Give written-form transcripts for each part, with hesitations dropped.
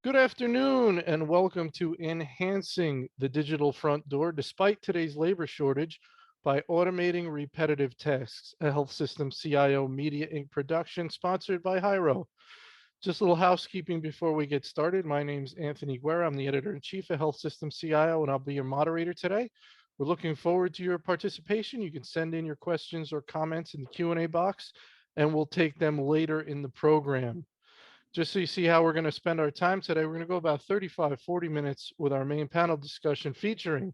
Good afternoon and welcome to Enhancing the Digital Front Door Despite Today's Labor Shortage by Automating Repetitive Tasks, a Health System CIO Media Inc. production sponsored by Hyro. Just a little housekeeping before we get started. My name is Anthony Guerra. I'm the editor-in-chief of Health System CIO, and I'll be your moderator today. We're looking forward to your participation. You can send in your questions or comments in the Q&A box, and we'll take them later in the program. Just so you see how we're going to spend our time today, we're going to go about 35, 40 minutes with our main panel discussion featuring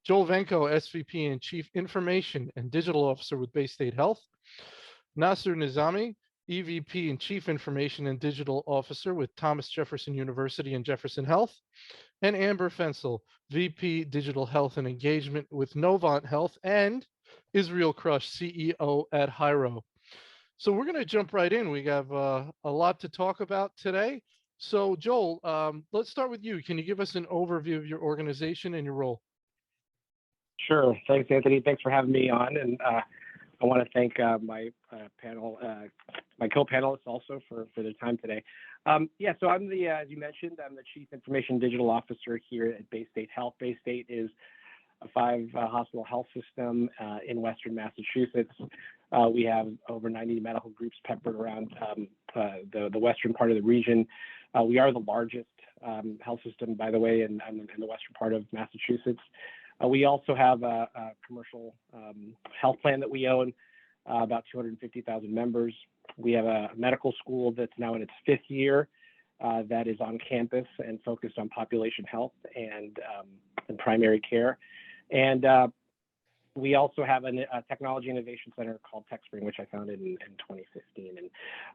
Joel Vengco, SVP and Chief Information and Digital Officer with Baystate Health, Nassar Nizami, EVP and Chief Information and Digital Officer with Thomas Jefferson University and Jefferson Health, and Amber Fenci, VP Digital Health and Engagement with Novant Health, and Israel Crush, CEO at Hyro. So we're going to jump right in. We have a lot to talk about today. So Joel, let's start with you. Can you give us an overview of your organization and your role? Sure. Thanks, Anthony. Thanks for having me on. And I want to thank my co-panelists also for their time today. So I'm as you mentioned, I'm the Chief Information Digital Officer here at Baystate Health. Baystate is a 5-hospital health system in Western Massachusetts. We have over 90 medical groups peppered around the western part of the region. We are the largest health system, by the way, in the western part of Massachusetts. We also have a commercial health plan that we own, about 250,000 members. We have a medical school that's now in its 5th year that is on campus and focused on population health and primary care. And we also have a technology innovation center called TechSpring, which I founded in 2015.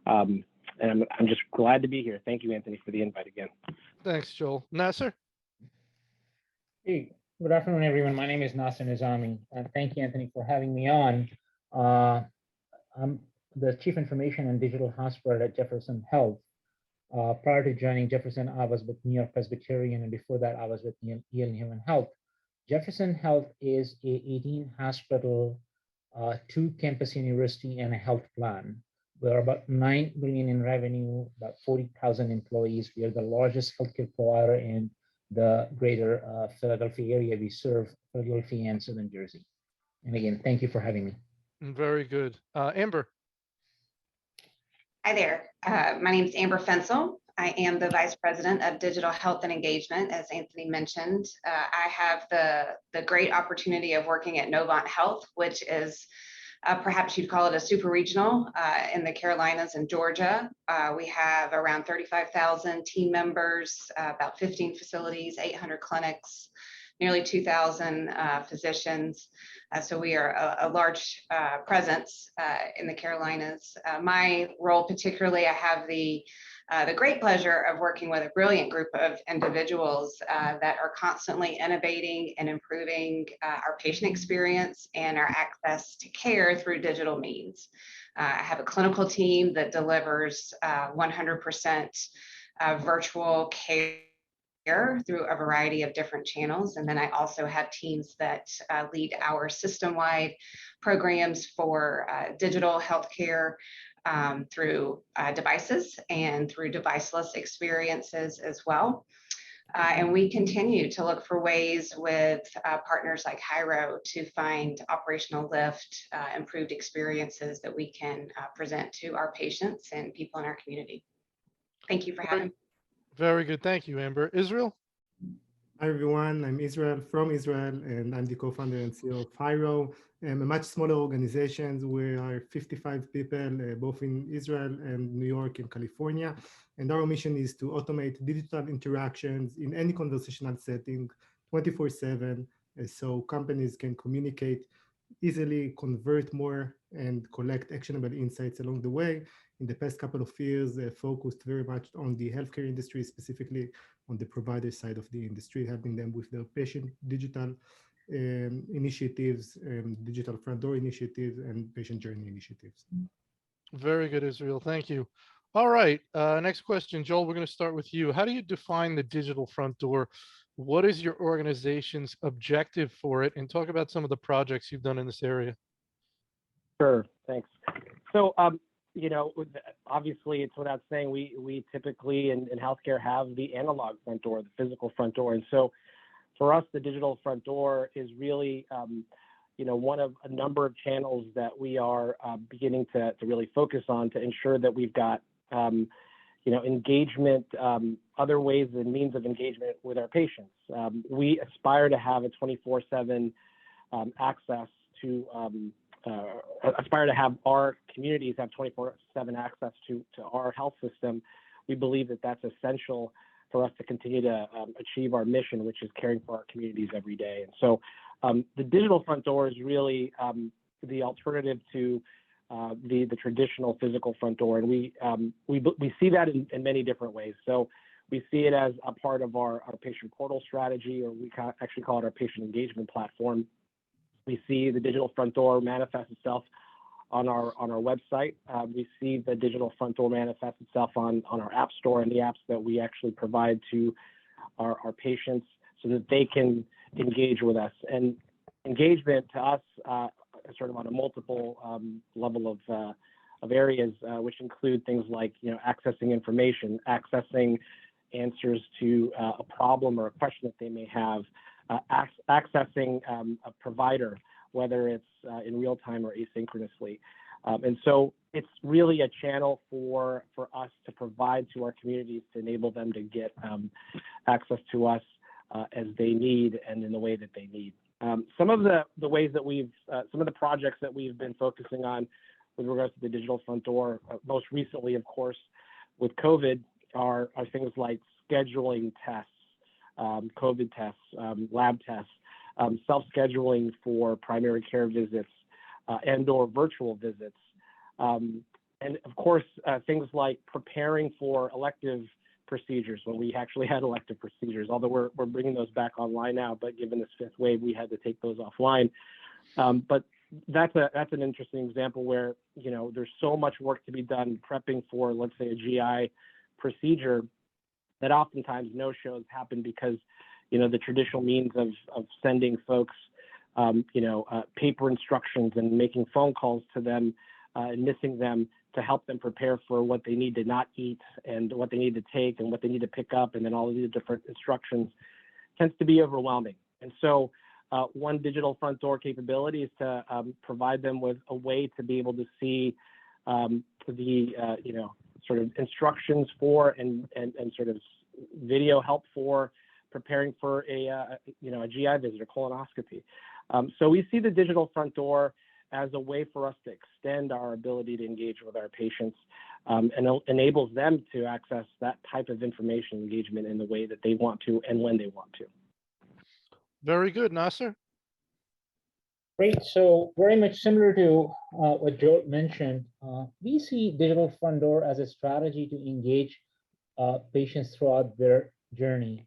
And I'm just glad to be here. Thank you, Anthony, for the invite again. Thanks, Joel. Nassar? Hey, good afternoon, everyone. My name is Nassar Nizami. Thank you, Anthony, for having me on. I'm the Chief Information and Digital Hospital at Jefferson Health. Prior to joining Jefferson, I was with New York Presbyterian, and before that, I was with Yale New Haven Health. Jefferson Health is a 18-hospital, 2-campus university, and a health plan. We're about $9 billion in revenue, about 40,000 employees. We are the largest healthcare provider in the greater Philadelphia area. We serve Philadelphia and Southern Jersey. And again, thank you for having me. Very good. Amber? Hi there. My name is Amber Fenci. I am the Vice President of Digital Health and Engagement, as Anthony mentioned. I have the great opportunity of working at Novant Health, which is perhaps you'd call it a super regional in the Carolinas and Georgia. We have around 35,000 team members, about 15 facilities, 800 clinics, nearly 2,000 physicians. So we are a large presence in the Carolinas. My role particularly, I have the great pleasure of working with a brilliant group of individuals that are constantly innovating and improving our patient experience and our access to care through digital means. I have a clinical team that delivers 100% virtual care through a variety of different channels. And then I also have teams that lead our system-wide programs for digital healthcare through devices and through deviceless experiences as well. And we continue to look for ways with partners like Hyro to find operational lift, improved experiences that we can present to our patients and people in our community. Thank you for having me. Very good. Thank you, Amber. Israel? Hi, everyone. I'm Israel from Israel, and I'm the co-founder and CEO of Hyro. A much smaller organization. We are 55 people, both in Israel and New York and California. And our mission is to automate digital interactions in any conversational setting 24/7, so companies can communicate easily, convert more, and collect actionable insights along the way. In the past couple of years, focused very much on the healthcare industry, specifically on the provider side of the industry, helping them with their patient digital initiatives, digital front door initiatives, and patient journey initiatives. Very good, Israel. Thank you. All right. Next question, Joel, we're going to start with you. How do you define the digital front door? What is your organization's objective for it? And talk about some of the projects you've done in this area. Sure. Thanks. So obviously it's without saying we typically in healthcare have the analog front door, the physical front door. And so for us, the digital front door is really, one of a number of channels that we are beginning to really focus on to ensure that we've got, engagement, other ways and means of engagement with our patients. We aspire to have a 24/7 access to, aspire to have our communities have 24/7 access to our health system. We believe that that's essential for us to continue to achieve our mission, which is caring for our communities every day. And so the digital front door is really the alternative to the traditional physical front door. And we see that in many different ways. So we see it as a part of our patient portal strategy, or we actually call it our patient engagement platform. We see the digital front door manifest itself on our website. We see the digital front door manifest itself on our app store and the apps that we actually provide to our patients so that they can engage with us. And engagement to us sort of on a multiple level of areas, which include things like accessing information, accessing answers to a problem or a question that they may have, accessing a provider, whether it's in real time or asynchronously. And so it's really a channel for us to provide to our communities to enable them to get access to us as they need and in the way that they need. Some of the ways that some of the projects that we've been focusing on with regards to the digital front door, most recently, of course, with COVID, are things like scheduling tests, COVID tests, lab tests, self-scheduling for primary care visits and/or virtual visits. And of course, things like preparing for elective procedures when we actually had elective procedures, although we're bringing those back online now, but given this fifth wave, we had to take those offline. But that's an interesting example where, there's so much work to be done prepping for, let's say, a GI procedure that oftentimes no-shows happen because, the traditional means of sending folks, paper instructions and making phone calls to them and missing them to help them prepare for what they need to not eat and what they need to take and what they need to pick up, and then all of these different instructions tends to be overwhelming. And so one digital front door capability is to provide them with a way to be able to see sort of instructions for and sort of video help for preparing for a GI visit or colonoscopy. So we see the digital front door as a way for us to extend our ability to engage with our patients and enables them to access that type of information engagement in the way that they want to and when they want to. Very good, Nassar. Great. So very much similar to what Joe mentioned, we see digital front door as a strategy to engage patients throughout their journey.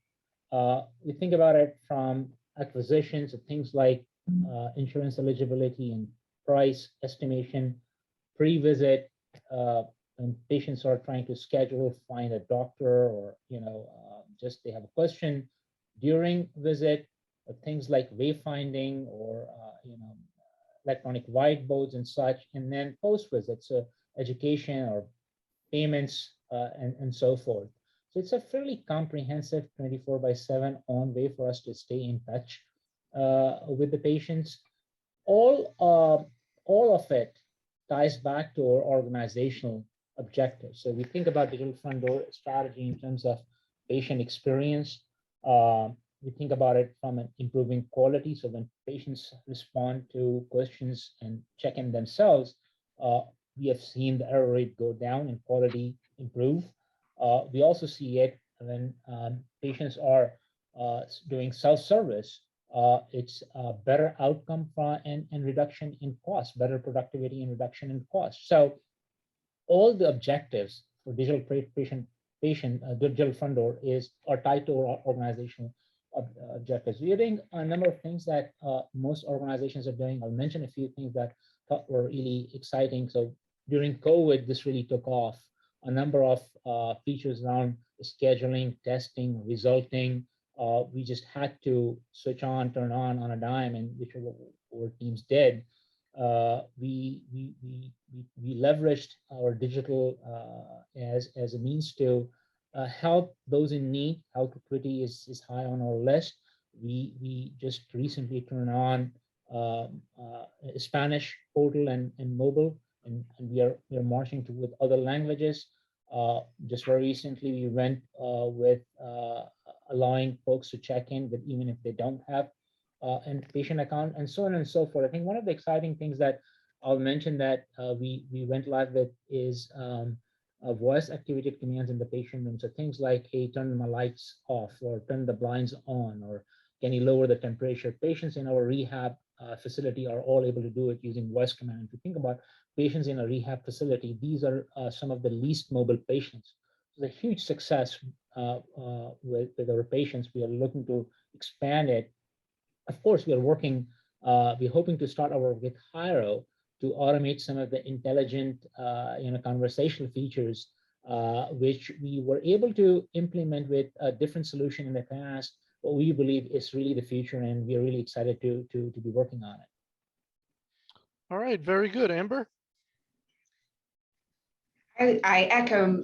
We think about it from acquisitions of things like insurance eligibility and price estimation, pre-visit, when patients are trying to schedule, find a doctor, or just they have a question during visit, things like wayfinding or electronic whiteboards and such, and then post-visit, so education or payments and so forth. So it's a fairly comprehensive 24/7 on way for us to stay in touch with the patients. All of it ties back to our organizational objectives. So we think about digital front door strategy in terms of patient experience. We think about it from an improving quality. So when patients respond to questions and check in themselves, we have seen the error rate go down and quality improve. We also see it when patients are doing self-service. It's a better outcome and reduction in cost, better productivity and reduction in cost. So all the objectives for digital digital front door are tied to our organizational objectives. We are doing a number of things that most organizations are doing. I'll mention a few things that I thought were really exciting. So during COVID, this really took off. A number of features around scheduling, testing, resulting. We just had to switch on, turn on a dime, and which our teams did. We leveraged our digital as a means to help those in need. Health equity is high on our list. We just recently turned on a Spanish portal and mobile, and we are marching to with other languages. Just very recently, we went with allowing folks to check in, but even if they don't have an patient account, and so on and so forth. I think one of the exciting things that I'll mention that we went live with is voice activated commands in the patient room. So things like, hey, turn my lights off, or turn the blinds on, or can you lower the temperature? Patients in our rehab facility are all able to do it using voice command. If you think about patients in a rehab facility, these are some of the least mobile patients. It's a huge success with our patients. We are looking to expand it. Of course, we are working, we're hoping to start our work with Hyro to automate some of the intelligent, conversational features, which we were able to implement with a different solution in the past. What we believe is really the future, and we are really excited to be working on it. All right, very good, Amber. I echo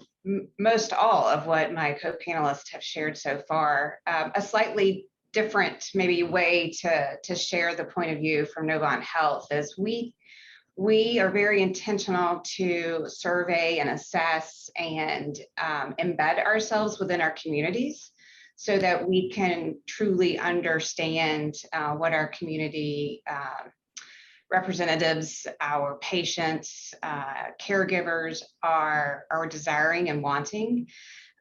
most all of what my co-panelists have shared so far. A slightly different maybe way to share the point of view from Novant Health is we are very intentional to survey and assess and embed ourselves within our communities so that we can truly understand what our community representatives, our patients, caregivers are desiring and wanting.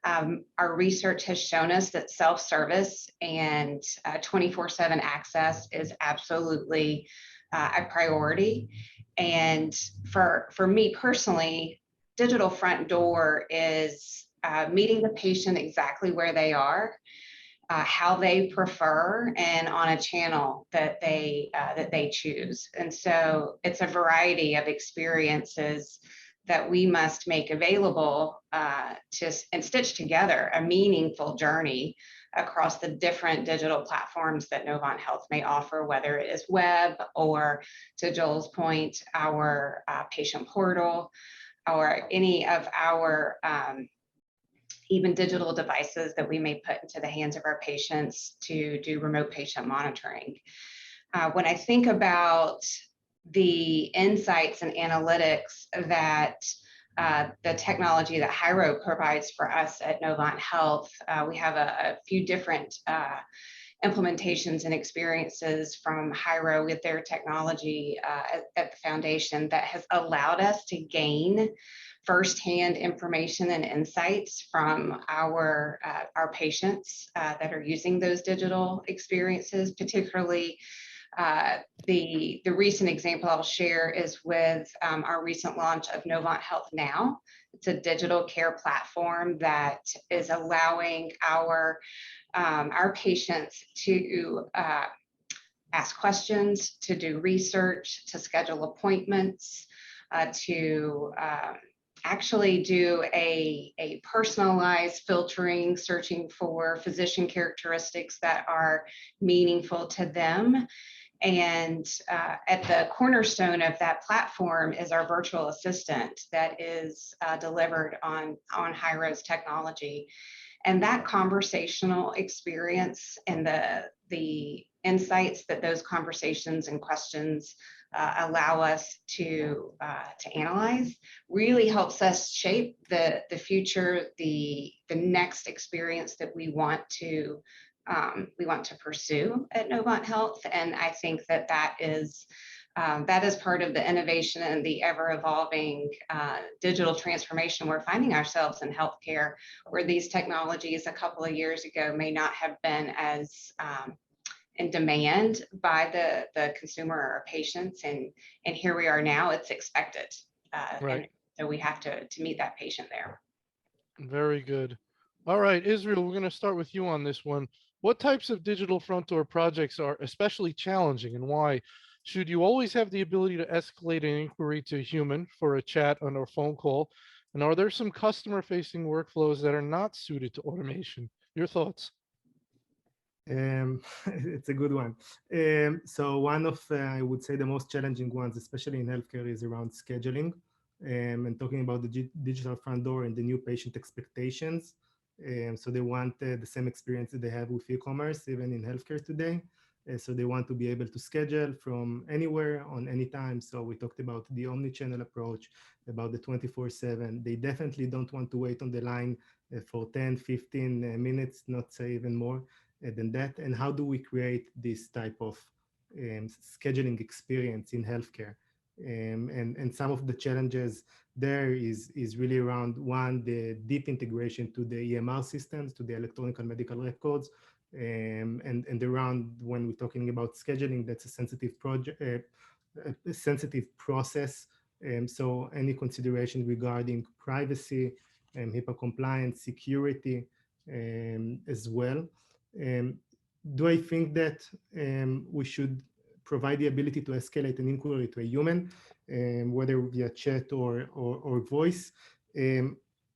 Our research has shown us that self-service and 24/7 access is absolutely a priority. And for me personally, digital front door is meeting the patient exactly where they are, how they prefer, and on a channel that they choose. And so it's a variety of experiences that we must make available and stitch together a meaningful journey across the different digital platforms that Novant Health may offer, whether it is web or, to Joel's point, our patient portal, or any of our even digital devices that we may put into the hands of our patients to do remote patient monitoring. When I think about the insights and analytics that the technology that Hyro provides for us at Novant Health, we have a few different implementations and experiences from Hyro with their technology at the foundation that has allowed us to gain firsthand information and insights from our patients that are using those digital experiences. Particularly, the recent example I'll share is with our recent launch of Novant Health Now. It's a digital care platform that is allowing our patients to ask questions, to do research, to schedule appointments, to actually do a personalized filtering, searching for physician characteristics that are meaningful to them. And at the cornerstone of that platform is our virtual assistant that is delivered on Hyro's technology. And that conversational experience and the insights that those conversations and questions allow us to analyze really helps us shape the future, the next experience that we want to pursue at Novant Health. And I think that is part of the innovation and the ever-evolving digital transformation we're finding ourselves in healthcare, where these technologies a couple of years ago may not have been as in demand by the consumer or patients, and here we are now. It's expected, Right. And so we have to meet that patient there. Very good. All right, Israel, we're going to start with you on this one. What types of digital front door projects are especially challenging, and why? Should you always have the ability to escalate an inquiry to a human for a chat on a phone call? And are there some customer-facing workflows that are not suited to automation? Your thoughts? It's a good one. So one of, I would say, the most challenging ones, especially in healthcare, is around scheduling. and talking about the digital front door and the new patient expectations. So they want the same experience that they have with e-commerce, even in healthcare today. So they want to be able to schedule from anywhere on any time. So we talked about the omni-channel approach, about the 24/7. They definitely don't want to wait on the line for 10, 15 minutes, not say even more than that. And how do we create this type of scheduling experience in healthcare? And some of the challenges there is really around one, the deep integration to the EMR systems, to the electronic medical records, and around when we're talking about scheduling, that's a sensitive project, a sensitive process. So any consideration regarding privacy, HIPAA compliance, security, as well. Do I think that we should provide the ability to escalate an inquiry to a human, whether via chat or voice?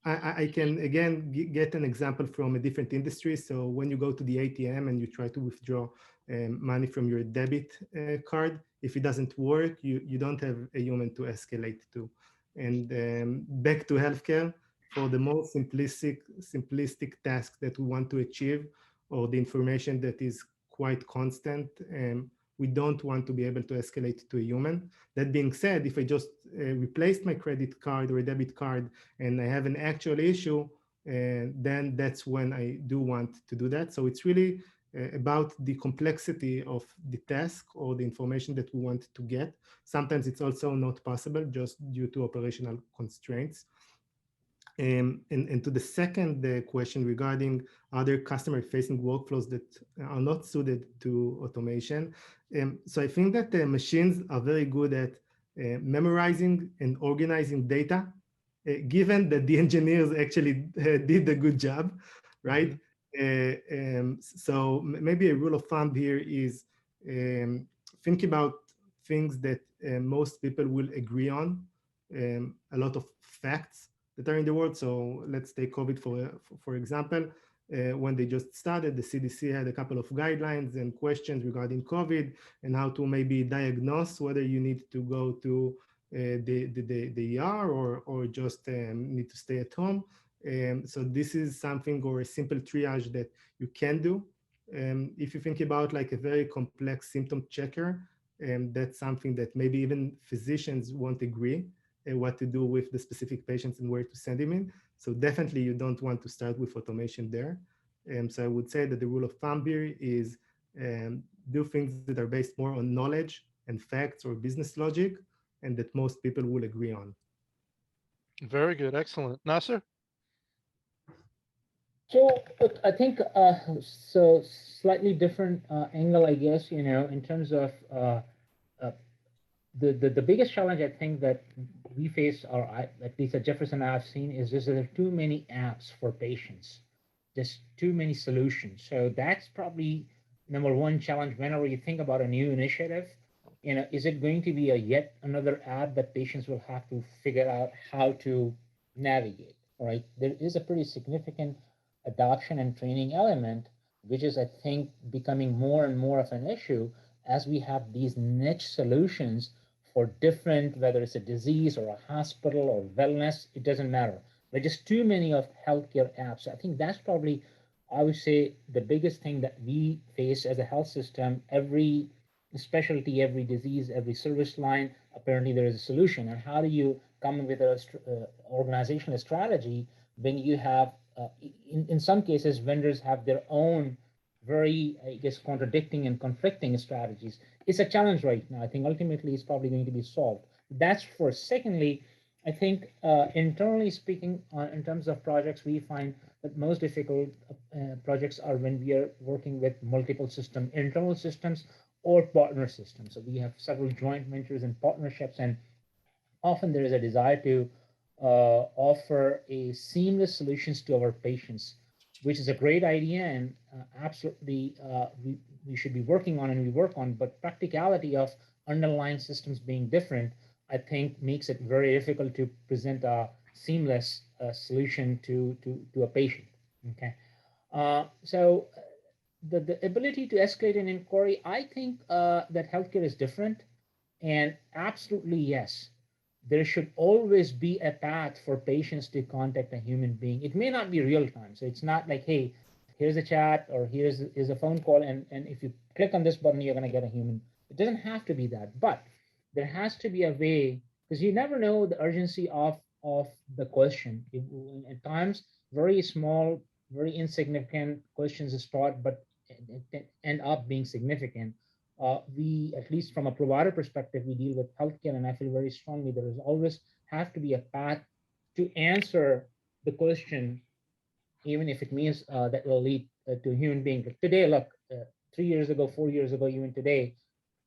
I can again get an example from a different industry. So when you go to the ATM and you try to withdraw money from your debit card, if it doesn't work, you don't have a human to escalate to. And back to healthcare, for the most simplistic task that we want to achieve, or the information that is quite constant, we don't want to be able to escalate to a human. That being said, if I just replaced my credit card or a debit card and I have an actual issue, then that's when I do want to do that. So it's really about the complexity of the task or the information that we want to get. Sometimes it's also not possible just due to operational constraints. And to the second question regarding other customer-facing workflows that are not suited to automation. So I think that the machines are very good at memorizing and organizing data, given that the engineers actually did a good job, right? So maybe a rule of thumb here is think about things that most people will agree on, a lot of facts that are in the world. So let's take COVID for example. When they just started, the CDC had a couple of guidelines and questions regarding COVID and how to maybe diagnose whether you need to go to the ER or just need to stay at home. So this is something, or a simple triage that you can do. If you think about like a very complex symptom checker, that's something that maybe even physicians won't agree what to do with the specific patients and where to send him in. So definitely you don't want to start with automation there. So I would say that the rule of thumb here is do things that are based more on knowledge and facts or business logic, and that most people will agree on. Very good. Excellent. Nassar? So I think so slightly different angle, I guess, in terms of the biggest challenge I think that we face, or at least at Jefferson I've seen, is just that there are too many apps for patients. There's too many solutions. So that's probably number one challenge whenever you think about a new initiative. Is it going to be a yet another app that patients will have to figure out how to navigate, right? There is a pretty significant adoption and training element, which is, I think, becoming more and more of an issue as we have these niche solutions for different, whether it's a disease or a hospital or wellness, it doesn't matter. There are just too many of healthcare apps. I think that's probably, I would say, the biggest thing that we face as a health system. Every specialty, every disease, every service line, apparently there is a solution. And how do you come up with an organizational strategy when you have, in some cases, vendors have their own very, I guess, contradicting and conflicting strategies? It's a challenge right now. I think ultimately it's probably going to be solved. That's first. Secondly, I think internally speaking, in terms of projects, we find that most difficult projects are when we are working with multiple system, internal systems or partner systems. So we have several joint ventures and partnerships, and often there is a desire to offer a seamless solutions to our patients, which is a great idea, and absolutely we should be working on and we work on, but practicality of underlying systems being different, I think makes it very difficult to present a seamless solution to a patient, okay? So the ability to escalate an inquiry, I think that healthcare is different, and absolutely yes. there should always be a path for patients to contact a human being. It may not be real time. So it's not like, hey, here's a chat or here's a phone call. And if you click on this button, you're going to get a human. It doesn't have to be that, but there has to be a way, because you never know the urgency of the question. At times, very small, very insignificant questions start, but end up being significant. We, at least from a provider perspective, we deal with healthcare, and I feel very strongly there is always have to be a path to answer the question, even if it means that will lead to a human being. But today, look, 3 years ago, 4 years ago, even today,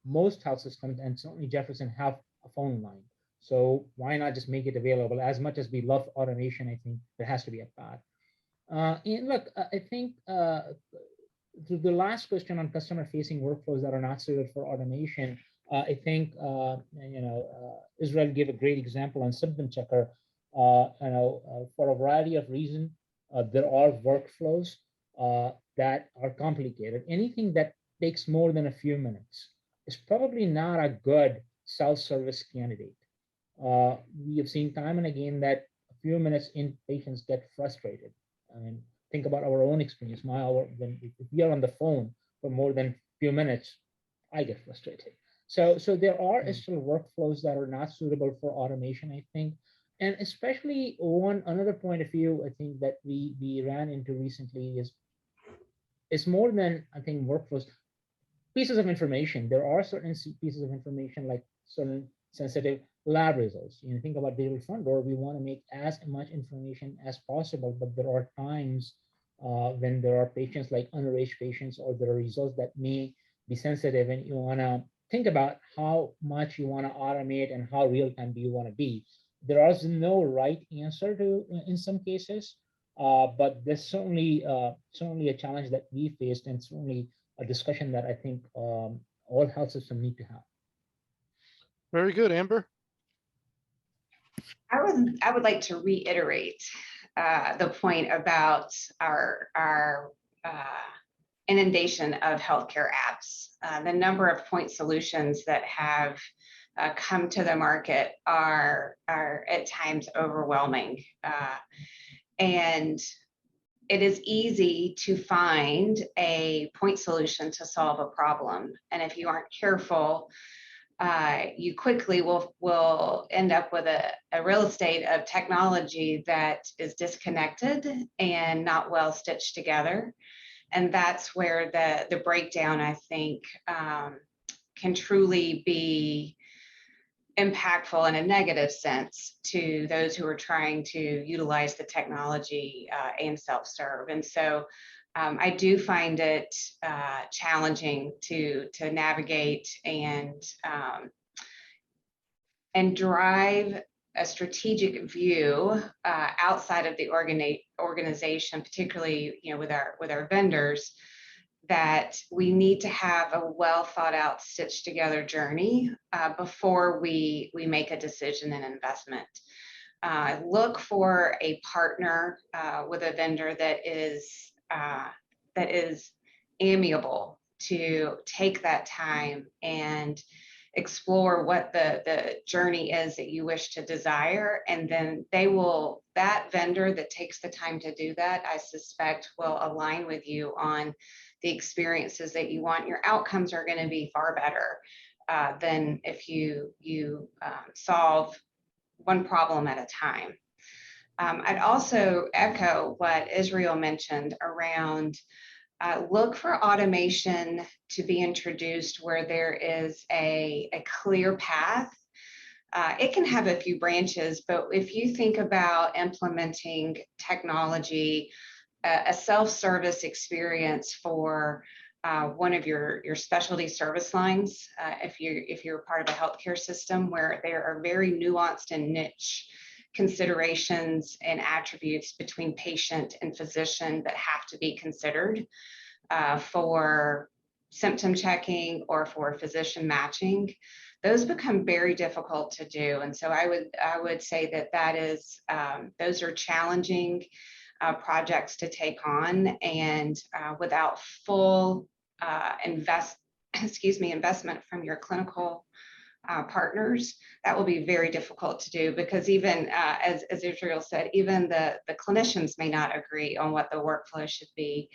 most health systems, and certainly Jefferson, have a phone line. So why not just make it available? As much as we love automation, I think there has to be a path. And look, I think the last question on customer-facing workflows that are not suited for automation, I think Israel gave a great example on symptom checker. For a variety of reasons, there are workflows that are complicated. Anything that takes more than a few minutes is probably not a good self-service candidate. We have seen time and again that a few minutes in, patients get frustrated. I mean, think about our own experience. If we are on the phone for more than a few minutes, I get frustrated. So there are still workflows that are not suitable for automation, I think. And especially another point of view, I think that we ran into recently is it's more than, I think, workflows. Pieces of information. There are certain pieces of information like certain sensitive lab results. Think about digital front door. We want to make as much information as possible, but there are times when there are patients like underage patients, or there are results that may be sensitive, and you want to think about how much you want to automate and how real time do you want to be. There is no right answer to in some cases, but there's certainly a challenge that we faced, and certainly a discussion that I think all health systems need to have. Very good, Amber. I would like to reiterate the point about our inundation of healthcare apps. The number of point solutions that have come to the market are at times overwhelming, and it is easy to find a point solution to solve a problem, and if you aren't careful, you quickly will end up with a real estate of technology that is disconnected and not well stitched together. And that's where the breakdown, I think, can truly be impactful in a negative sense to those who are trying to utilize the technology and self-serve. And so I do find it challenging to navigate and drive a strategic view outside of the organization, particularly with our vendors, that we need to have a well thought out, stitched together journey before we make a decision and investment. Look for a partner with a vendor that is amiable to take that time and explore what the journey is that you wish to desire, and then that vendor that takes the time to do that, I suspect, will align with you on the experiences that you want. Your outcomes are going to be far better than if you solve one problem at a time. I'd also echo what Israel mentioned around look for automation to be introduced where there is a clear path. It can have a few branches, but if you think about implementing technology, a self-service experience for one of your specialty service lines, if you're part of a healthcare system where there are very nuanced and niche considerations and attributes between patient and physician that have to be considered for symptom checking or for physician matching, those become very difficult to do. And so I would say that is those are challenging projects to take on, and without full investment from your clinical partners, that will be very difficult to do because even as Israel said, even the clinicians may not agree on what the workflow should be.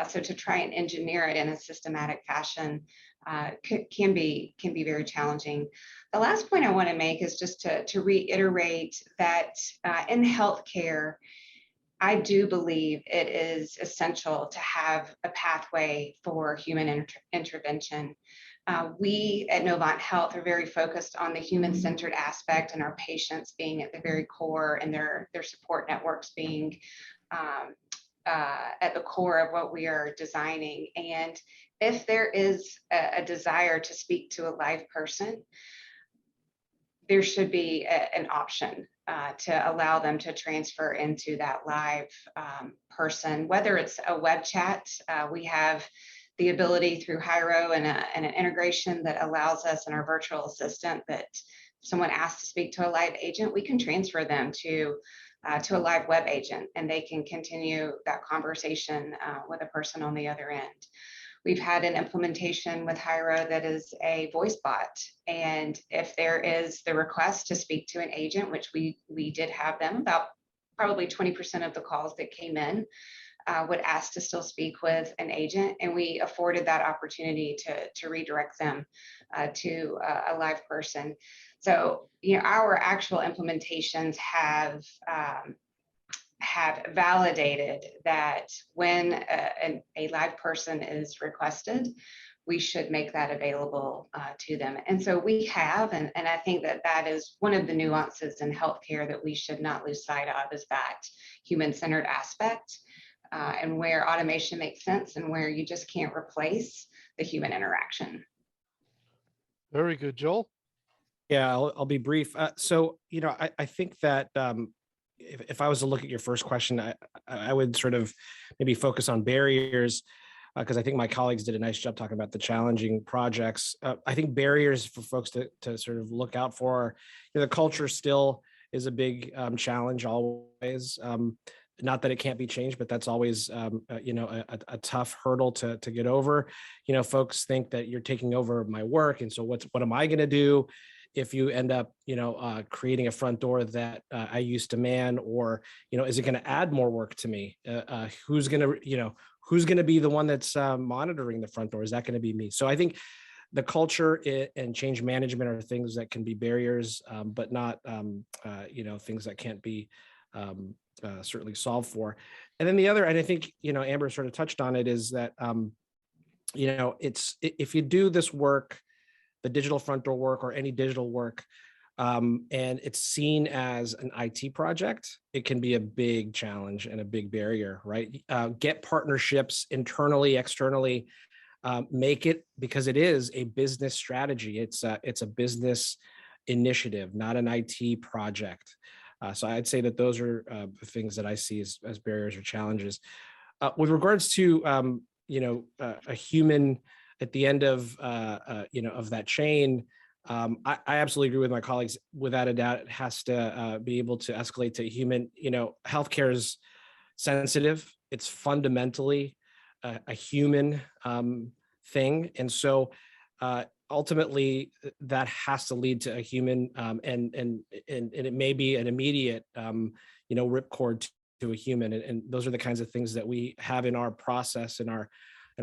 So to try and engineer it in a systematic fashion can be very challenging. The last point I want to make is just to reiterate that in healthcare, I do believe it is essential to have a pathway for human intervention. We at Novant Health are very focused on the human-centered aspect and our patients being at the very core and their support networks being at the core of what we are designing. And if there is a desire to speak to a live person, there should be an option to allow them to transfer into that live person, whether it's a web chat. We have the ability through Hyro and an integration that allows us in our virtual assistant that if someone asks to speak to a live agent, we can transfer them to a live web agent and they can continue that conversation with a person on the other end. We've had an implementation with Hyro that is a voice bot. And if there is the request to speak to an agent, which we did have them, about probably 20% of the calls that came in would ask to still speak with an agent. And we afforded that opportunity to redirect them to a live person. So, our actual implementations have validated that when a live person is requested, we should make that available to them. And so we have, and I think that is one of the nuances in healthcare that we should not lose sight of, is that human-centered aspect and where automation makes sense and where you just can't replace the human interaction. Very good, Joel. Yeah, I'll be brief. So, I think that if I was to look at your first question, I would sort of maybe focus on barriers because I think my colleagues did a nice job talking about the challenging projects. I think barriers for folks to sort of look out for, the culture still is a big challenge always. Not that it can't be changed, but that's always, a tough hurdle to get over. Folks think that you're taking over my work. And so what am I going to do if you end up, creating a front door that I used to man, or, is it going to add more work to me? Who's going to be the one that's monitoring the front door? Is that going to be me? So I think the culture and change management are things that can be barriers, but not, things that can't be certainly solved for. And then the other, and I think, Amber sort of touched on it, is that, if you do this work, the digital front door work or any digital work, and it's seen as an IT project, it can be a big challenge and a big barrier, right? Get partnerships internally, externally, make it, because it is a business strategy. It's a business initiative, not an IT project. So I'd say that those are the things that I see as barriers or challenges. With regards to, a human at the end of, of that chain, I absolutely agree with my colleagues. Without a doubt, it has to be able to escalate to human. Healthcare is sensitive. It's fundamentally a human thing. And so ultimately, that has to lead to a human, and it may be an immediate, ripcord to a human. And those are the kinds of things that we have in our process, in our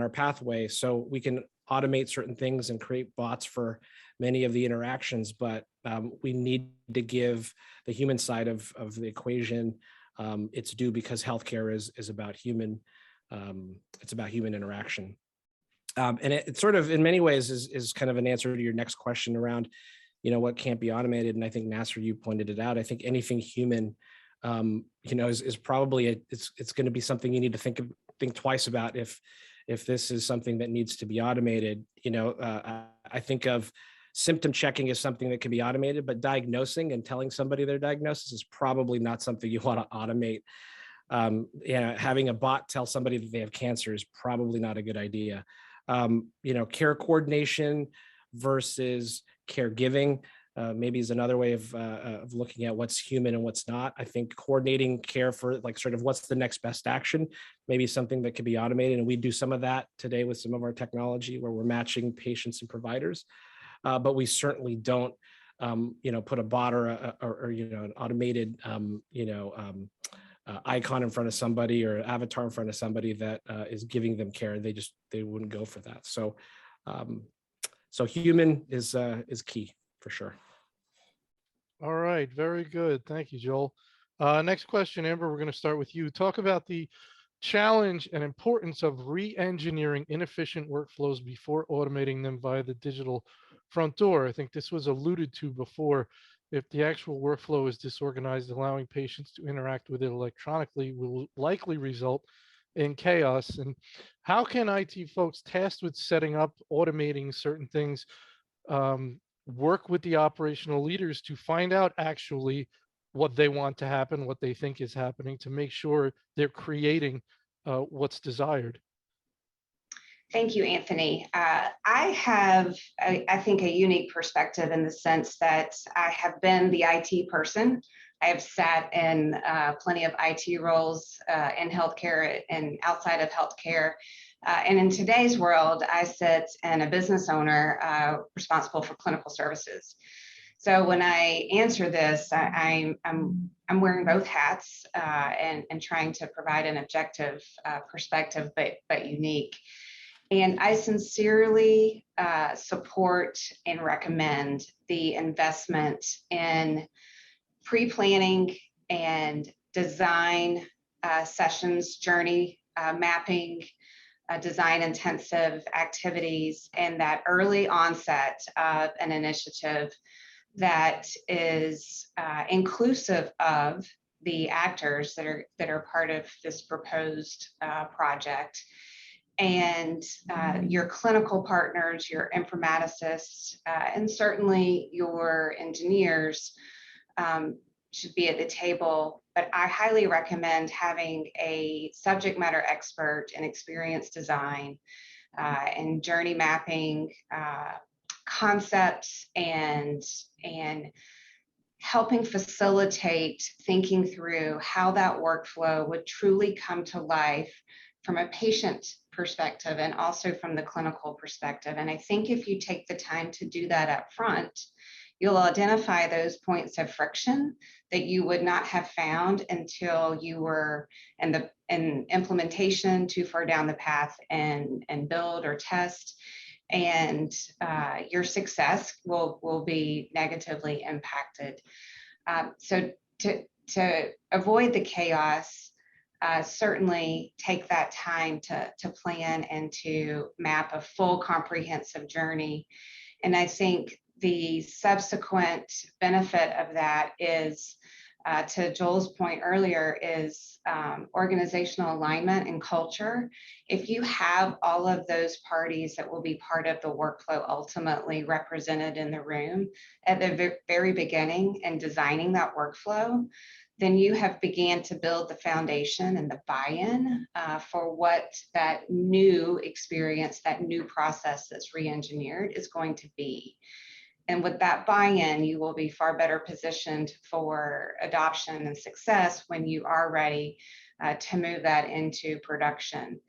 pathway. So we can automate certain things and create bots for many of the interactions, but we need to give the human side of the equation its due, because healthcare is about human. It's about human interaction. And it sort of, in many ways, is kind of an answer to your next question around, what can't be automated. And I think, Nassar, you pointed it out. I think anything human, is probably it's going to be something you need to think twice about if this is something that needs to be automated. I think of symptom checking as something that can be automated, but diagnosing and telling somebody their diagnosis is probably not something you want to automate. Having a bot tell somebody that they have cancer is probably not a good idea. Care coordination versus caregiving maybe is another way of looking at what's human and what's not. I think coordinating care for sort of what's the next best action, maybe something that could be automated. And we do some of that today with some of our technology where we're matching patients and providers. but we certainly don't, put a bot or an automated, icon in front of somebody or avatar in front of somebody that is giving them care. They wouldn't go for that. So, so human is key for sure. All right, very good. Thank you, Joel. Next question, Amber, we're going to start with you. Talk about the challenge and importance of re-engineering inefficient workflows before automating them via the digital front door. I think this was alluded to before. If the actual workflow is disorganized, allowing patients to interact with it electronically will likely result in chaos. And how can IT folks tasked with setting up, automating certain things, work with the operational leaders to find out actually what they want to happen, what they think is happening, to make sure they're creating what's desired? Thank you, Anthony. I have, I think, a unique perspective in the sense that I have been the IT person. I have sat in plenty of IT roles in healthcare and outside of healthcare. And in today's world, I sit in a business owner responsible for clinical services. So when I answer this, I'm wearing both hats and trying to provide an objective perspective, but unique. And I sincerely support and recommend the investment in pre-planning and design sessions, journey mapping, design intensive activities, and that early onset of an initiative that is inclusive of the actors that are part of this proposed project. And your clinical partners, your informaticists, and certainly your engineers should be at the table. But I highly recommend having a subject matter expert in experience design and journey mapping concepts and helping facilitate thinking through how that workflow would truly come to life from a patient perspective and also from the clinical perspective. And I think if you take the time to do that up front, you'll identify those points of friction that you would not have found until you were in implementation too far down the path and build or test. And your success will be negatively impacted. So to avoid the chaos, certainly take that time to plan and to map a full comprehensive journey. And I think the subsequent benefit of that is, to Joel's point earlier, is organizational alignment and culture. If you have all of those parties that will be part of the workflow ultimately represented in the room at the very beginning and designing that workflow, then you have began to build the foundation and the buy-in for what that new experience, that new process that's re-engineered is going to be. And with that buy-in, you will be far better positioned for adoption and success when you are ready to move that into production.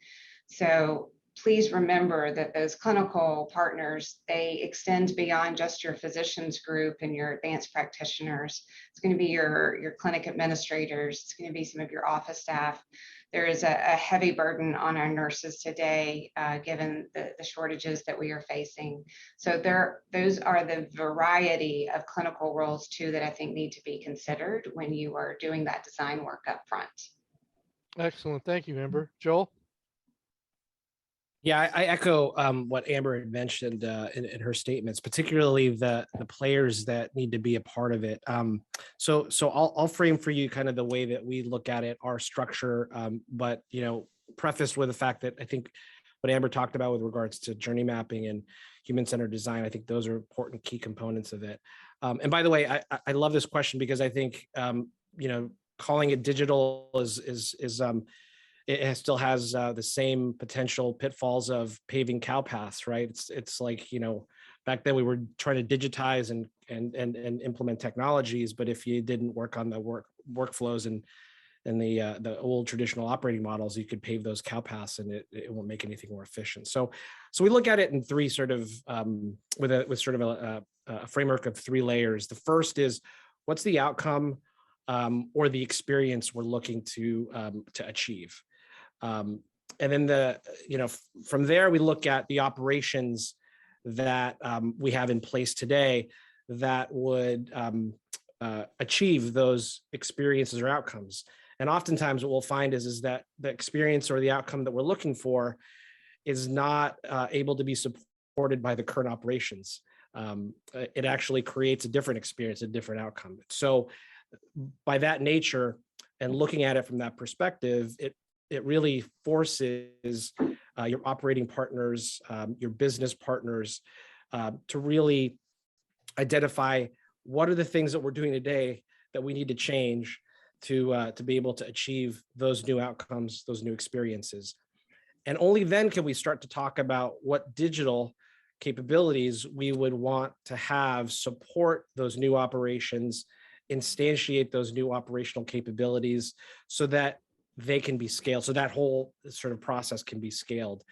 So please remember that those clinical partners, they extend beyond just your physicians group and your advanced practitioners. It's going to be your clinic administrators. It's going to be some of your office staff. There is a heavy burden on our nurses today, given the shortages that we are facing. So those are the variety of clinical roles too that I think need to be considered when you are doing that design work up front. Excellent. Thank you, Amber. Joel? Yeah, I echo what Amber had mentioned in her statements, particularly the players that need to be a part of it. So I'll frame for you kind of the way that we look at it, our structure, but prefaced with the fact that I think what Amber talked about with regards to journey mapping and human-centered design, I think those are important key components of it. And by the way, I love this question because I think calling it digital is it still has the same potential pitfalls of paving cow paths, right? It's like, back then we were trying to digitize and implement technologies, but if you didn't work on the workflows and the old traditional operating models, you could pave those cow paths and it won't make anything more efficient. So we look at it in three sort of with sort of a framework of three layers. The first is, what's the outcome or the experience we're looking to achieve, and then from there we look at the operations that we have in place today that would achieve those experiences or outcomes. And oftentimes what we'll find is that the experience or the outcome that we're looking for is not able to be supported by the current operations. It actually creates a different experience, a different outcome. So by that nature, and looking at it from that perspective, it really forces your operating partners, your business partners, to really identify what are the things that we're doing today that we need to change to be able to achieve those new outcomes, those new experiences. And only then can we start to talk about what digital capabilities we would want to have support those new operations, instantiate those new operational capabilities so that they can be scaled, so that whole sort of process can be scaled.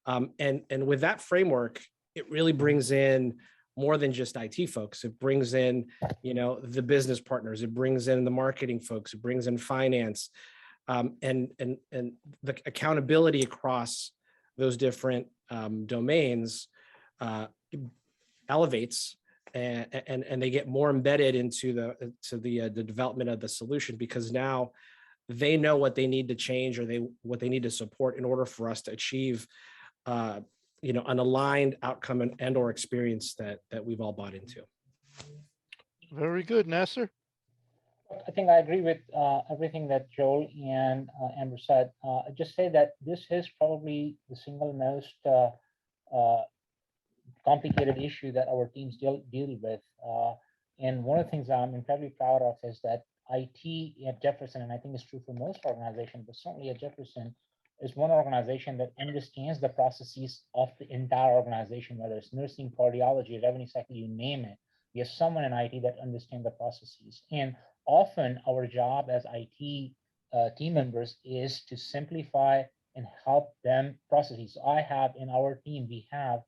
And with that framework, it really brings in more than just IT folks. It brings in, the business partners. It brings in the marketing folks. It brings in finance, and the accountability across those different domains elevates, and they get more embedded into the development of the solution, because now they know what they need to change or what they need to support in order for us to achieve an aligned outcome and or experience that we've all bought into. Very good, Nassar. I think I agree with everything that Joel and Amber said. I just say that this is probably the single most complicated issue that our teams deal with. And one of the things I'm incredibly proud of is that IT at Jefferson, and I think it's true for most organizations, but certainly at Jefferson, is one organization that understands the processes of the entire organization, whether it's nursing, cardiology, revenue cycle, you name it. We have someone in IT that understands the processes. And often our job as IT team members is to simplify and help them processes. So I have in our team, we have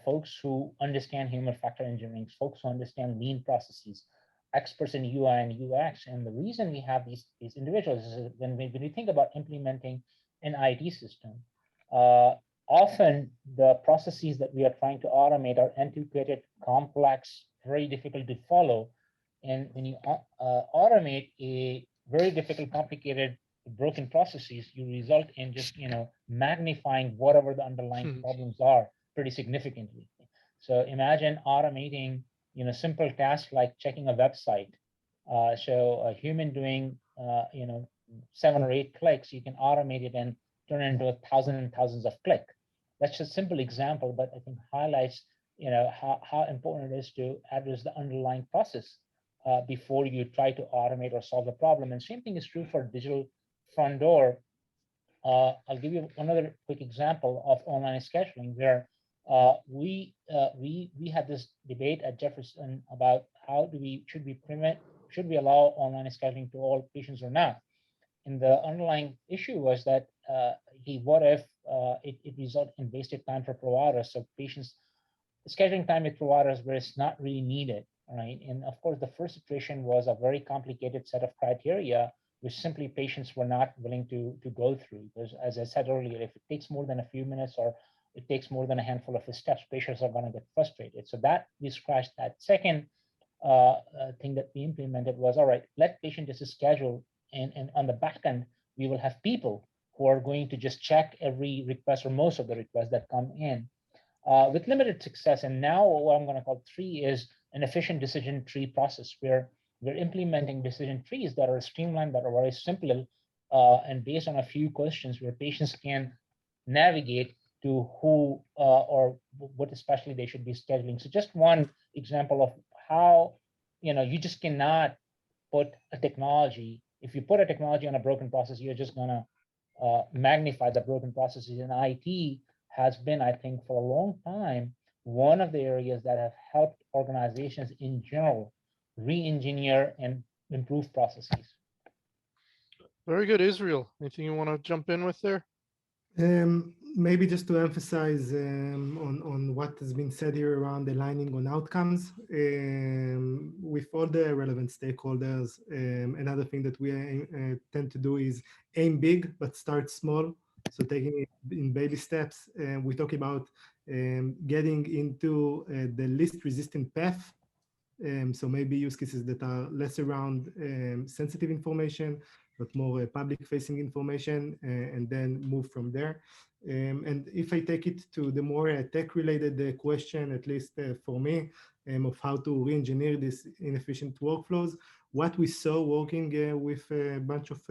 folks who understand human factor engineering, folks who understand lean processes, experts in UI and UX. And the reason we have these individuals is when we think about implementing an IT system, often the processes that we are trying to automate are antiquated, complex, very difficult to follow. And when you automate a very difficult, complicated, broken processes, you result in just magnifying whatever the underlying problems are pretty significantly. So imagine automating simple tasks like checking a website. So a human doing 7 or 8 clicks, you can automate it and turn it into thousands and thousands of clicks. That's just a simple example, but I think highlights how important it is to address the underlying process before you try to automate or solve the problem. And same thing is true for digital front door. I'll give you another quick example of online scheduling where we had this debate at Jefferson about should we allow online scheduling to all patients or not? And the underlying issue was that what if it resulted in wasted time for providers? So patients scheduling time with providers where it's not really needed, right? And of course, the first iteration was a very complicated set of criteria, which simply patients were not willing to go through. Because as I said earlier, if it takes more than a few minutes or it takes more than a handful of steps, patients are going to get frustrated. So that we scratched that. Second thing that we implemented was, all right, let patient just schedule, and on the back end, we will have people who are going to just check every request or most of the requests that come in with limited success. And now what I'm going to call 3 is an efficient decision tree process where we're implementing decision trees that are streamlined, that are very simple, and based on a few questions where patients can navigate to who or what especially they should be scheduling. So just one example of how, you just cannot put a technology. If you put a technology on a broken process, you're just gonna magnify the broken processes. And IT has been, I think, for a long time, one of the areas that have helped organizations in general re-engineer and improve processes. Very good, Israel. Anything you want to jump in with there? Maybe just to emphasize on what has been said here around aligning on outcomes with all the relevant stakeholders. Another thing that we tend to do is aim big but start small. So taking it in baby steps. We talk about getting into the least resistant path. So maybe use cases that are less around sensitive information, but more public-facing information, and then move from there. And if I take it to the more tech-related question, at least for me, of how to re-engineer these inefficient workflows, what we saw working with a bunch of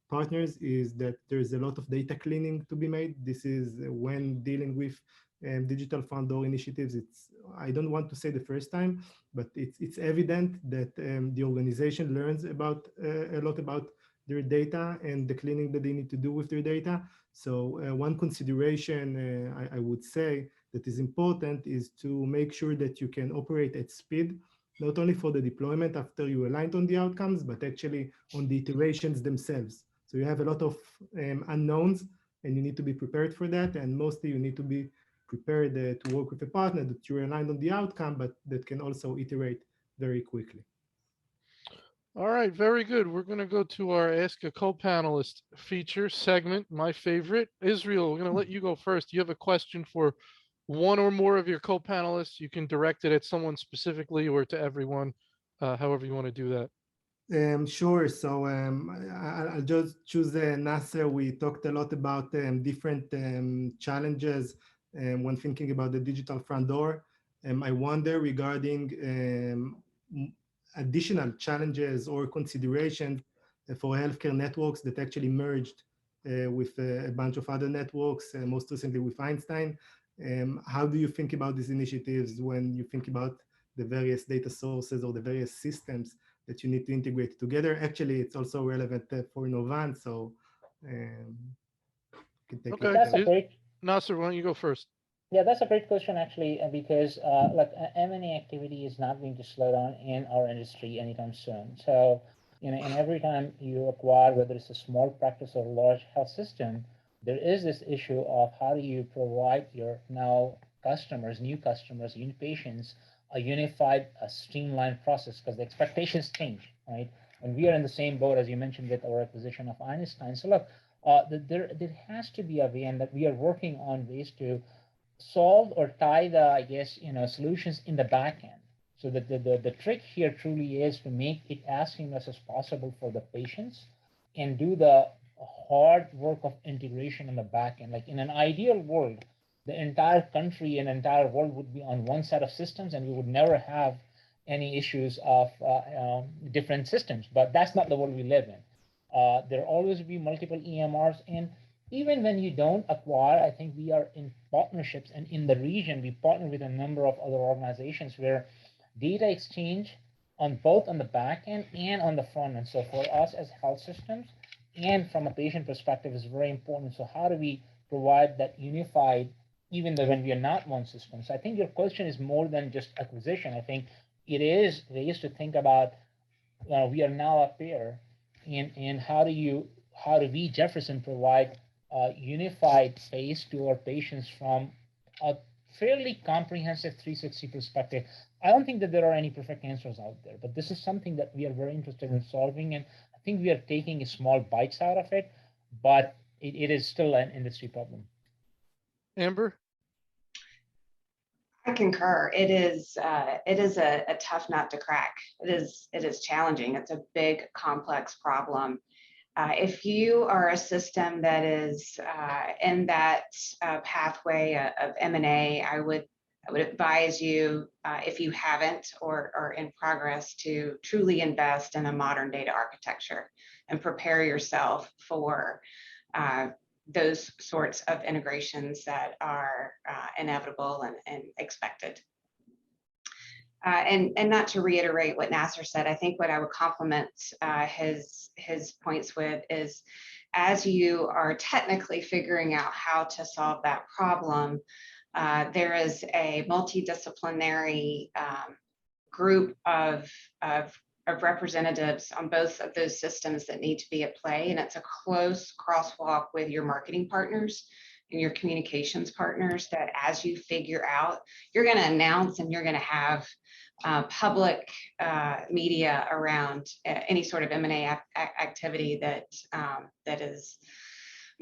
partners is that there's a lot of data cleaning to be made. This is when dealing with digital front door initiatives. I don't want to say the first time, but it's evident that the organization learns about a lot about their data and the cleaning that they need to do with their data. So one consideration I would say that is important is to make sure that you can operate at speed, not only for the deployment after you aligned on the outcomes, but actually on the iterations themselves. So you have a lot of unknowns and you need to be prepared for that. And mostly you need to be prepared to work with a partner that you're aligned on the outcome, but that can also iterate very quickly. All right, very good. We're going to go to our Ask a Co-Panelist feature segment, my favorite. Israel, we're going to let you go first. You have a question for one or more of your co-panelists. You can direct it at someone specifically or to everyone, however you want to do that. Sure. So I'll just choose Nassar. We talked a lot about different challenges when thinking about the digital front door. I wonder regarding additional challenges or considerations for healthcare networks that actually merged with a bunch of other networks, most recently with Einstein. How do you think about these initiatives when you think about the various data sources or the various systems that you need to integrate together? Actually, it's also relevant for Novant, so okay. That's a great. Nassar, why don't you go first? Yeah, that's a great question actually, because look, M&A activity is not going to slow down in our industry anytime soon. So, and every time you acquire, whether it's a small practice or a large health system, there is this issue of how do you provide your now customers, new patients, a unified, streamlined process, because the expectations change, right? And we are in the same boat as you mentioned with our acquisition of Einstein. So look, there has to be a way, and that we are working on ways to solve or tie the, I guess, solutions in the back end. So that the trick here truly is to make it as seamless as possible for the patients and do the hard work of integration in the back end. Like in an ideal world, the entire country and entire world would be on one set of systems and we would never have any issues of different systems. But that's not the world we live in. There always will be multiple EMRs, and even when you don't acquire, I think we are in partnerships, and in the region, we partner with a number of other organizations where data exchange on both on the back end and on the front end. So for us as health systems and from a patient perspective is very important. So how do we provide that unified, even though when we are not one system? So I think your question is more than just acquisition. I think it is ways to think about, we are now a pair, and how do we, Jefferson, provide a unified space to our patients from a fairly comprehensive 360 perspective. I don't think that there are any perfect answers out there, but this is something that we are very interested in solving, and I think we are taking small bites out of it, but it is still an industry problem. Amber? I concur. It is a tough nut to crack. It is challenging. It's a big, complex problem. If you are a system that is in that pathway of M&A, I would advise you, if you haven't or are in progress, to truly invest in a modern data architecture and prepare yourself for those sorts of integrations that are inevitable and expected. And not to reiterate what Nassar said, I think what I would complement his points with is, as you are technically figuring out how to solve that problem, there is a multidisciplinary group of of representatives on both of those systems that need to be at play. And it's a close crosswalk with your marketing partners and your communications partners that as you figure out, you're going to announce and you're going to have public media around any sort of M&A activity that that is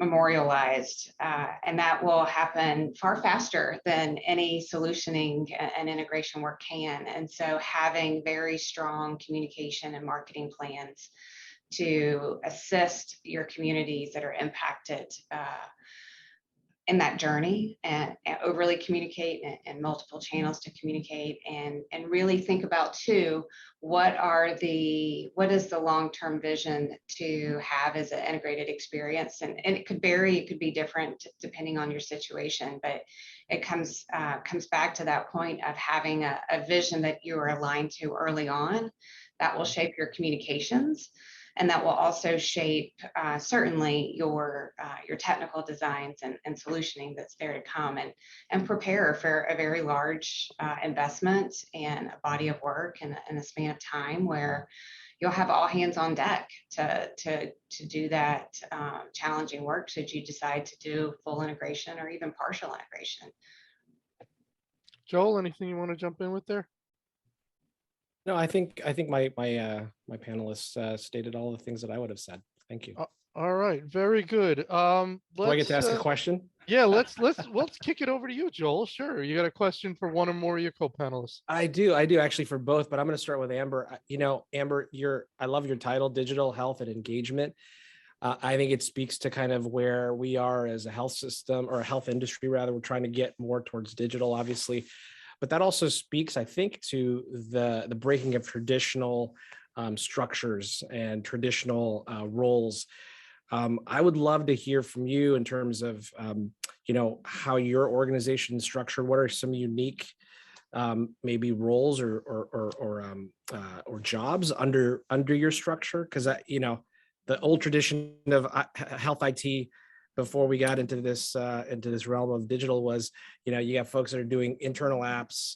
memorialized, and that will happen far faster than any solutioning and integration work can. And so having very strong communication and marketing plans to assist your communities that are impacted in that journey, and overly communicate and multiple channels to communicate, and really think about too, what is the long-term vision to have as an integrated experience. And it could vary, it could be different depending on your situation, but it comes back to that point of having a vision that you are aligned to early on that will shape your communications. And that will also shape certainly your technical designs and solutioning that's there to come, and prepare for a very large investment and a body of work in a span of time where you'll have all hands on deck to do that challenging work should you decide to do full integration or even partial integration. Joel, anything you want to jump in with there? No, I think my panelists stated all the things that I would have said. Thank you. All right, very good. Do I get to ask a question? Yeah, let's kick it over to you, Joel. Sure, you got a question for one or more of your co-panelists. I do actually for both, but I'm going to start with Amber. Amber, I love your title, Digital Health and Engagement. I think it speaks to kind of where we are as a health system, or a health industry rather. We're trying to get more towards digital, obviously. But that also speaks, I think, to the breaking of traditional structures and traditional roles. I would love to hear from you in terms of, how your organization is structured. What are some unique maybe roles or jobs under your structure? Because the old tradition of health IT before we got into this realm of digital was, you got folks that are doing internal apps,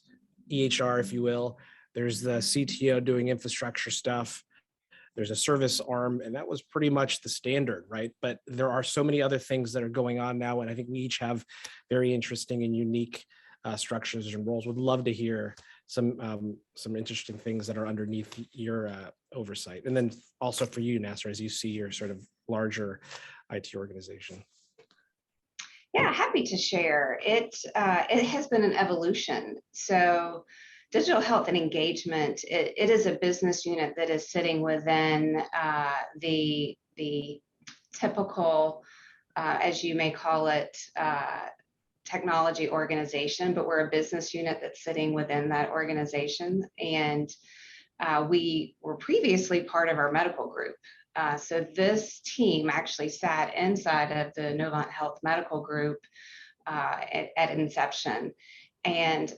EHR, if you will. There's the CTO doing infrastructure stuff. There's a service arm, and that was pretty much the standard, right? But there are so many other things that are going on now, and I think we each have very interesting and unique structures and roles. Would love to hear some interesting things that are underneath your oversight, and then also for you, Nassar, as you see your sort of larger IT organization. Yeah, happy to share. It has been an evolution. So digital health and engagement, it is a business unit that is sitting within the typical, as you may call it, technology organization, but we're a business unit that's sitting within that organization. And we were previously part of our medical group. So this team actually sat inside of the Novant Health Medical Group at inception. And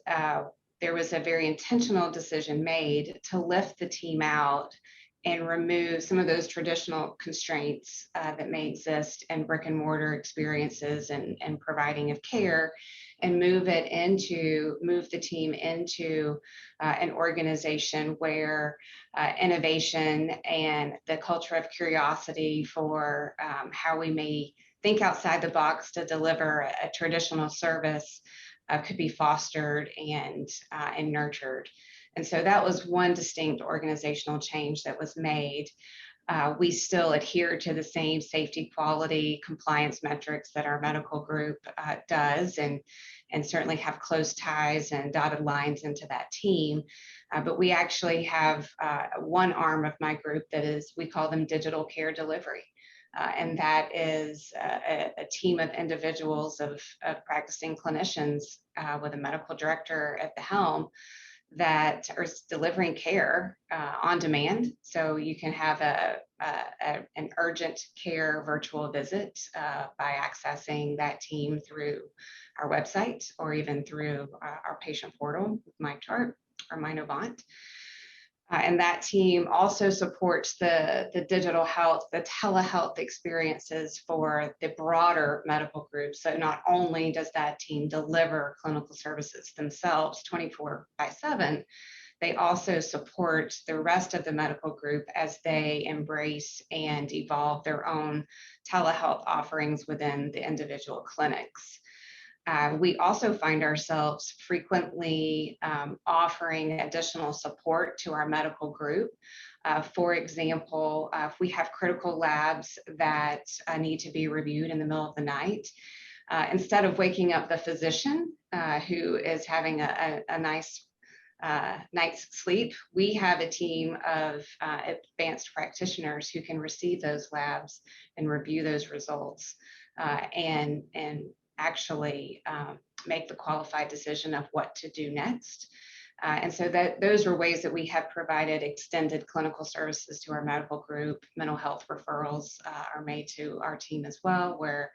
there was a very intentional decision made to lift the team out and remove some of those traditional constraints that may exist in brick and mortar experiences and providing of care, and move the team into an organization where innovation and the culture of curiosity for how we may think outside the box to deliver a traditional service could be fostered and nurtured. And so that was one distinct organizational change that was made. We still adhere to the same safety, quality, compliance metrics that our medical group does, and certainly have close ties and dotted lines into that team. But we actually have one arm of my group that is, we call them digital care delivery. And that is a team of individuals of practicing clinicians with a medical director at the helm that are delivering care on demand. So you can have an urgent care virtual visit by accessing that team through our website or even through our patient portal, MyChart or MyNovant. And that team also supports the digital health, the telehealth experiences for the broader medical group. So not only does that team deliver clinical services themselves 24/7, they also support the rest of the medical group as they embrace and evolve their own telehealth offerings within the individual clinics. We also find ourselves frequently offering additional support to our medical group. For example, if we have critical labs that need to be reviewed in the middle of the night, instead of waking up the physician who is having a nice night's sleep, we have a team of advanced practitioners who can receive those labs and review those results and actually make the qualified decision of what to do next. And so those are ways that we have provided extended clinical services to our medical group. Mental health referrals are made to our team as well, where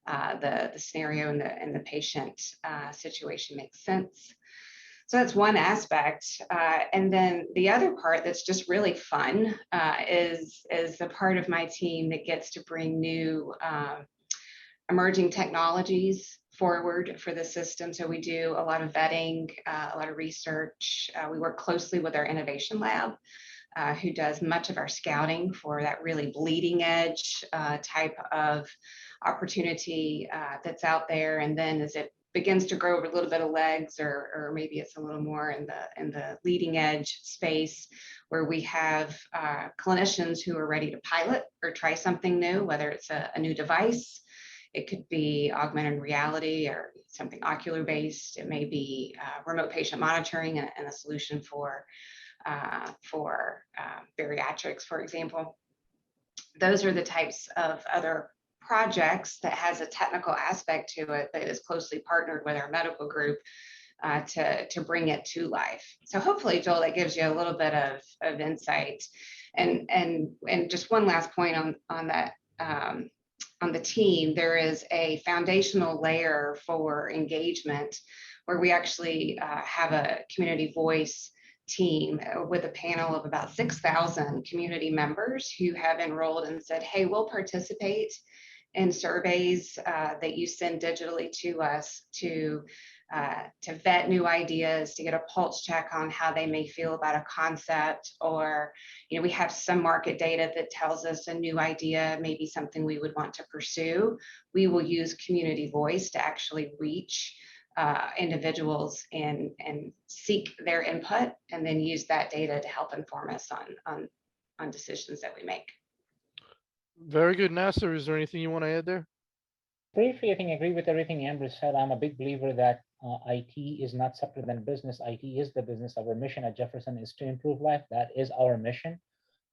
the scenario and the patient situation makes sense. So that's one aspect. And then the other part that's just really fun is the part of my team that gets to bring new emerging technologies forward for the system. So we do a lot of vetting, a lot of research. We work closely with our innovation lab, who does much of our scouting for that really bleeding edge type of opportunity that's out there. And then as it begins to grow a little bit of legs, or maybe it's a little more in the leading edge space, where we have clinicians who are ready to pilot or try something new, whether it's a new device. It could be augmented reality or something ocular based. It may be remote patient monitoring and a solution for bariatrics, for example. Those are the types of other projects that has a technical aspect to it that is closely partnered with our medical group to bring it to life. So hopefully, Joel, that gives you a little bit of insight. And just one last point on that. On the team, there is a foundational layer for engagement where we actually have a community voice team with a panel of about 6,000 community members who have enrolled and said, hey, we'll participate in surveys that you send digitally to us to vet new ideas, to get a pulse check on how they may feel about a concept, or we have some market data that tells us a new idea, maybe something we would want to pursue. We will use community voice to actually reach individuals and seek their input, and then use that data to help inform us on decisions that we make. Very good, Nassar. Is there anything you want to add there? Briefly, I think I agree with everything Amber said. I'm a big believer that IT is not separate than business. IT is the business. Our mission at Jefferson is to improve life. That is our mission.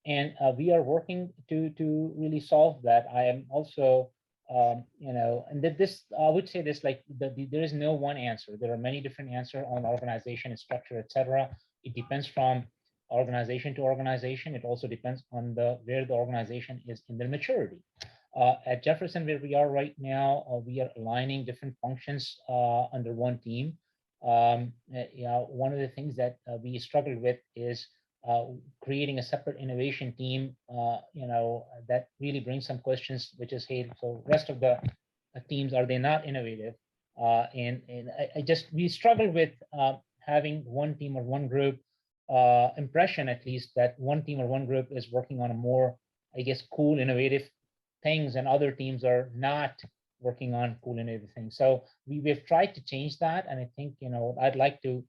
And we are working to really solve that. I am also, and this, I would say this, like there is no one answer. There are many different answers on organization and structure, etc. It depends from organization to organization. It also depends on where the organization is in their maturity. At Jefferson, where we are right now, we are aligning different functions under one team. One of the things that we struggled with is creating a separate innovation team, that really brings some questions, which is, hey, so rest of the teams, are they not innovative? And we struggle with having one team or one group impression, at least, that one team or one group is working on a more, I guess, cool, innovative things, and other teams are not working on cool, innovative things. So we've tried to change that, and I think I'd like to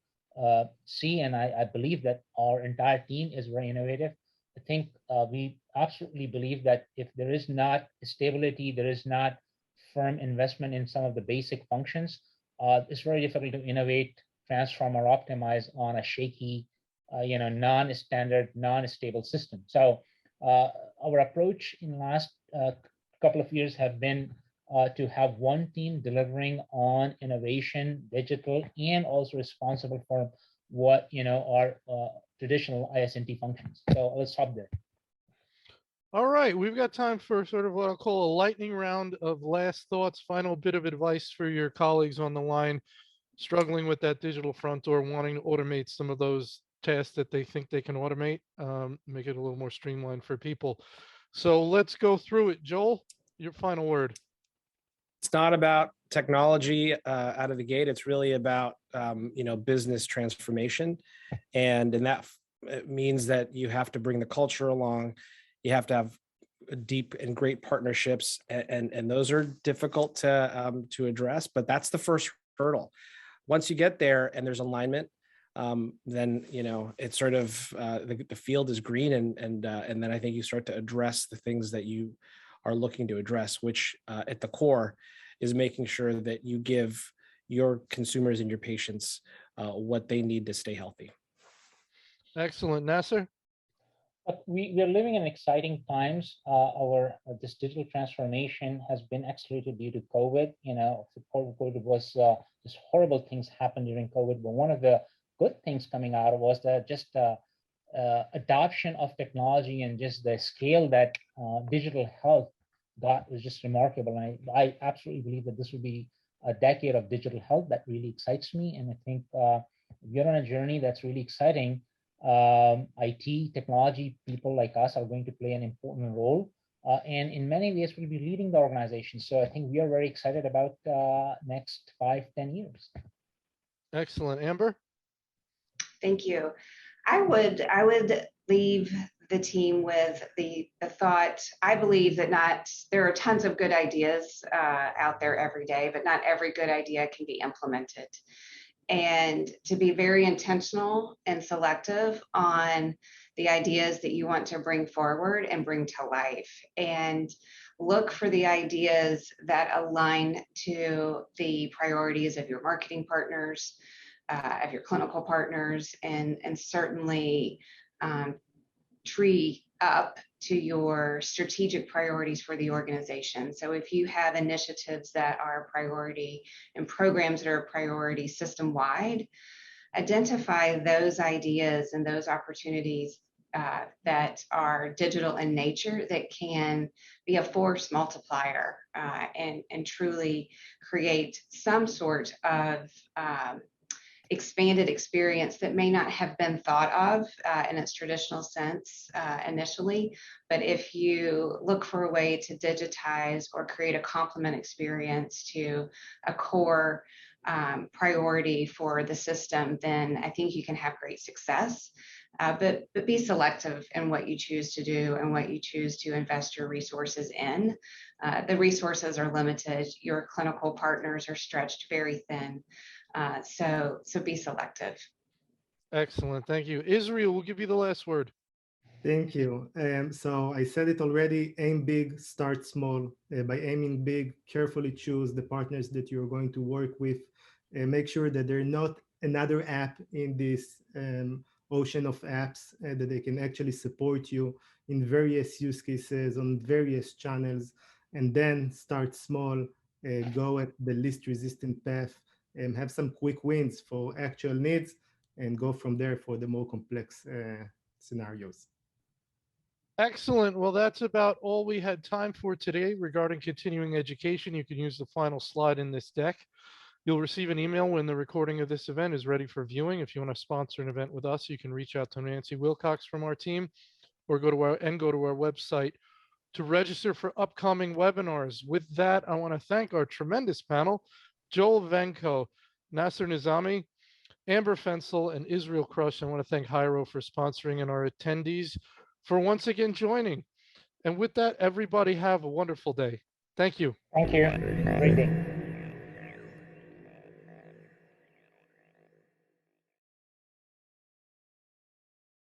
see, and I believe that our entire team is very innovative. I think we absolutely believe that if there is not stability, there is not firm investment in some of the basic functions, it's very difficult to innovate, transform, or optimize on a shaky, non-standard, non-stable system. So our approach in the last couple of years have been to have one team delivering on innovation, digital, and also responsible for what our traditional IS&T functions. So let's stop there. All right, we've got time for sort of what I'll call a lightning round of last thoughts, final bit of advice for your colleagues on the line struggling with that digital front door, wanting to automate some of those tasks that they think they can automate, make it a little more streamlined for people. So let's go through it. Joel, your final word. It's not about technology out of the gate. It's really about business transformation, and that it means that you have to bring the culture along. You have to have deep and great partnerships, and those are difficult to address. But that's the first hurdle. Once you get there and there's alignment, then it's sort of the field is green, and then I think you start to address the things that you are looking to address, which at the core is making sure that you give your consumers and your patients what they need to stay healthy. Excellent. Nassar? We're living in exciting times. This digital transformation has been accelerated due to COVID. COVID was just horrible things happened during COVID, but one of the good things coming out was that just adoption of technology and just the scale that digital health got was just remarkable. And I absolutely believe that this will be a decade of digital health. That really excites me. And I think we're on a journey that's really exciting. IT, technology, people like us are going to play an important role. And in many ways, we'll be leading the organization. So I think we are very excited about next 5-10 years. Excellent. Amber? Thank you. I would leave the team with the thought. I believe that there are tons of good ideas out there every day, but not every good idea can be implemented. And to be very intentional and selective on the ideas that you want to bring forward and bring to life, and look for the ideas that align to the priorities of your marketing partners, of your clinical partners, and certainly tree up to your strategic priorities for the organization. So if you have initiatives that are a priority and programs that are a priority system-wide, identify those ideas and those opportunities that are digital in nature that can be a force multiplier and truly create some sort of expanded experience that may not have been thought of in its traditional sense initially. But if you look for a way to digitize or create a complement experience to a core priority for the system, then I think you can have great success. But be selective in what you choose to do and what you choose to invest your resources in. The resources are limited. Your clinical partners are stretched very thin. So be selective. Excellent. Thank you. Israel, we'll give you the last word. Thank you. So I said it already, aim big, start small. By aiming big, carefully choose the partners that you're going to work with. Make sure that they're not another app in this ocean of apps, that they can actually support you in various use cases on various channels, and then start small, go at the least resistant path, and have some quick wins for actual needs, and go from there for the more complex scenarios. Excellent. Well, that's about all we had time for today regarding continuing education. You can use the final slide in this deck. You'll receive an email when the recording of this event is ready for viewing. If you want to sponsor an event with us, you can reach out to Nancy Wilcox from our team, or go to our website to register for upcoming webinars. With that, I want to thank our tremendous panel, Joel Vengco, Nassar Nizami, Amber Fenci, and Israel Crush. I want to thank Hyro for sponsoring, and our attendees for once again joining. And with that, everybody have a wonderful day. Thank you. Thank you. Great day.